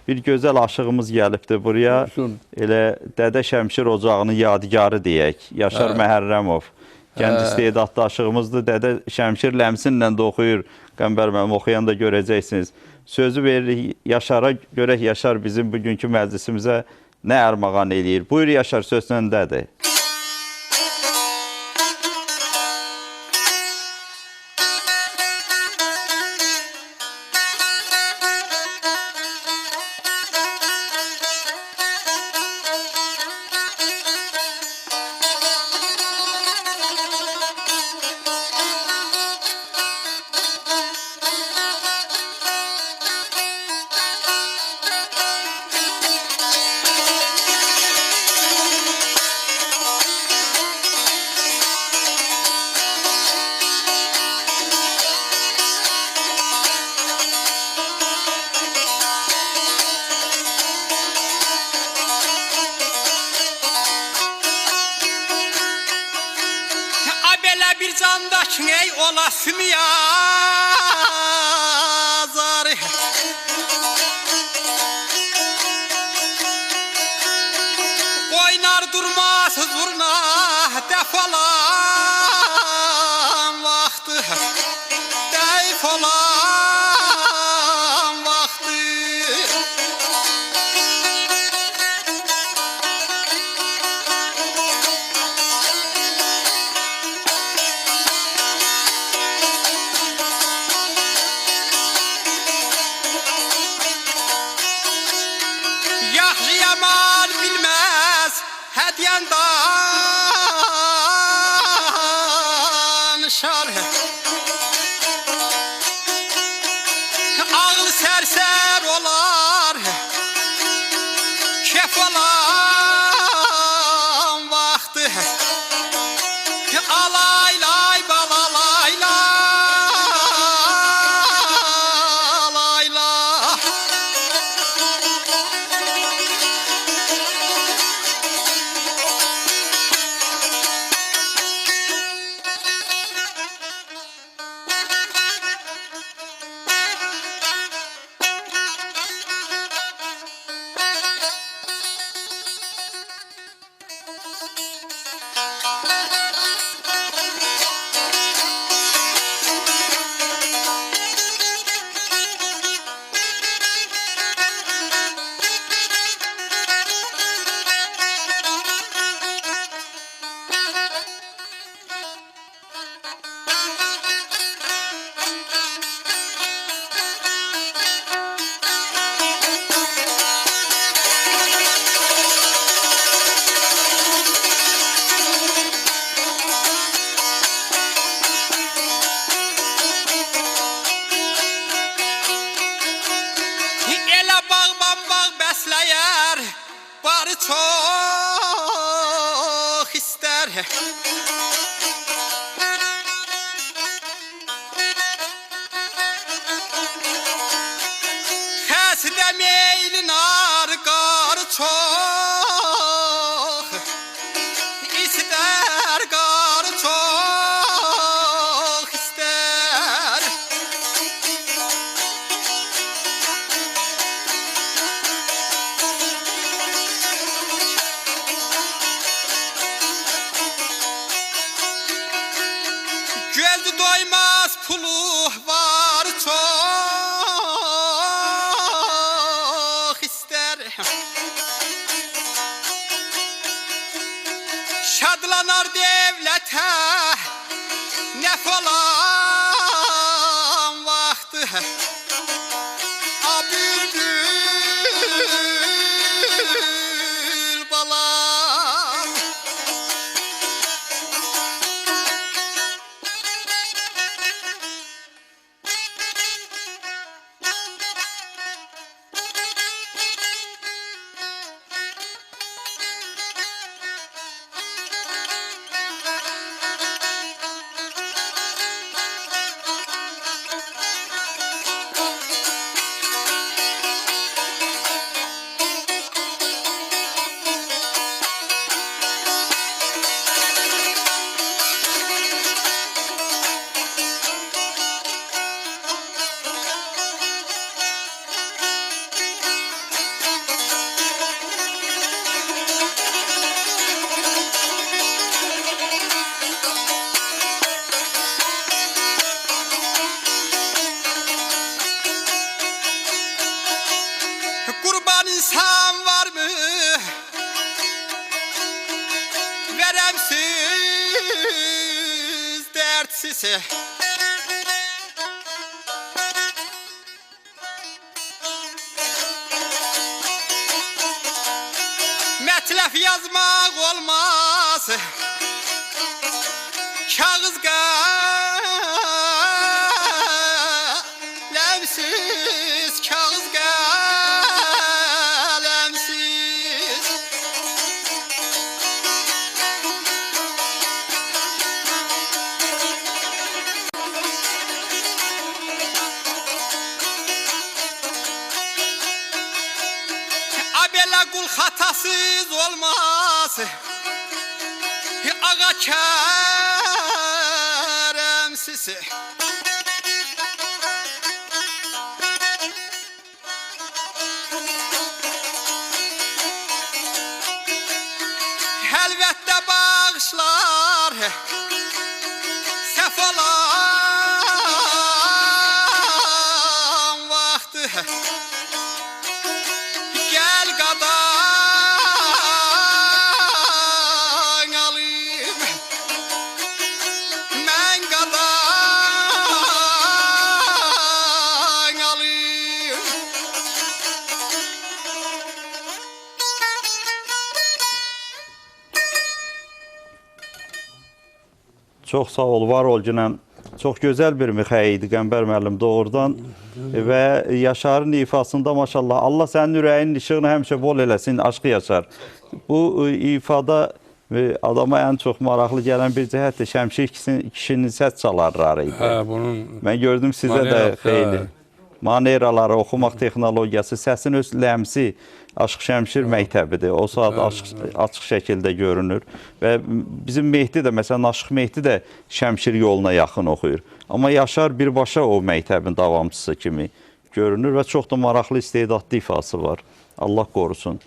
bir gözəl aşığımız gəlibdir buraya. Elə Dədə Şəmşir ocağının yadigarı deyək. Yaşar Məhərrəmov. Gənc istedadlı aşığımızdır. Dədə Şəmşir ləmsinlə də oxuyur. Qəmbər müəllim oxuyanda görəcəksiniz. Sözü veririk Yaşara, görək Yaşar bizim bugünkü məclisimizə nə ərmağan eləyir. Buyur Yaşar, söz səndədir. Bir candaşın ey olasın yazar. Oynar durmaz zurna defolan vakti, defolan vakti. Yaxşı yaman bilməz hədiyən danışar. Ağıl sərsər olar, kef olan vaxtı. Alaylay balalayla, alayla. Elə bağban bağ bəsləyər, barı çox istər. Xəsdə meylin arqar çox istər, qar çox istər. Gözü doymaz pulu var çok ister. Şadlanar devlete nef olan vakti. A bülbül balam. Yaman insan var mı? Veremsiz, dertsiz. Metlef yazmak olmaz. Kağız kalemsiz, kağız kalemsiz. Abela kul hatasız olmaz. Ağa keremsiz. Elbette bağışlar sef olan vakti. Gel qadan alayım, mən qadan alayım. Çox sağ ol, var ol Günəm. Çox gözəl bir mixəy idi Qəmbər müəllim doğrudan və Yaşarın ifasında maşallah Allah sənin ürəyinin işığını həmişə bol eləsin, aşkı Yaşar. Bu ifada adama ən çox maraqlı gələn bir cəhət də Şəmşir kişinin səs çalarları idi. Mən gördüm sizə də xeyli. Maneraları, oxumaq texnologiyası, səsin öz ləmsi Aşıq Şəmşir məktəbidir. O saat açıq şəkildə görünür. Və bizim Mehdi də, məsələn, Aşıq Mehdi də Şəmşir yoluna yaxın oxuyur. Amma Yaşar birbaşa o məktəbin davamçısı kimi görünür və çox da maraqlı istedadlı ifası var. Allah qorusun.